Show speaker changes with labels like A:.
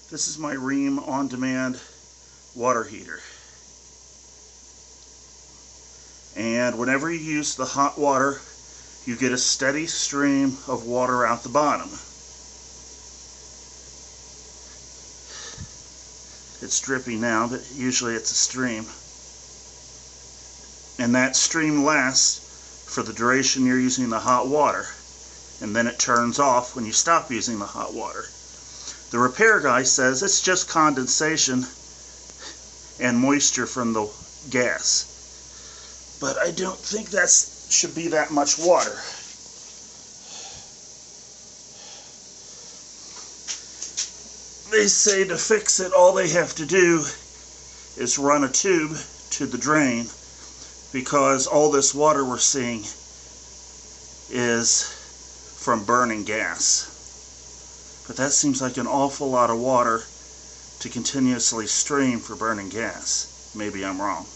A: This is my Rheem on-demand water heater. And whenever you use the hot water, you get a steady stream of water out the bottom. It's dripping now, but usually it's a stream. And that stream lasts for the duration you're using the hot water. And then it turns off when you stop using the hot water. The repair guy says it's just condensation and moisture from the gas. But I don't think that should be that much water. They say to fix it, all they have to do is run a tube to the drain, because all this water we're seeing is from burning gas. But that seems like an awful lot of water to continuously stream for burning gas. Maybe I'm wrong.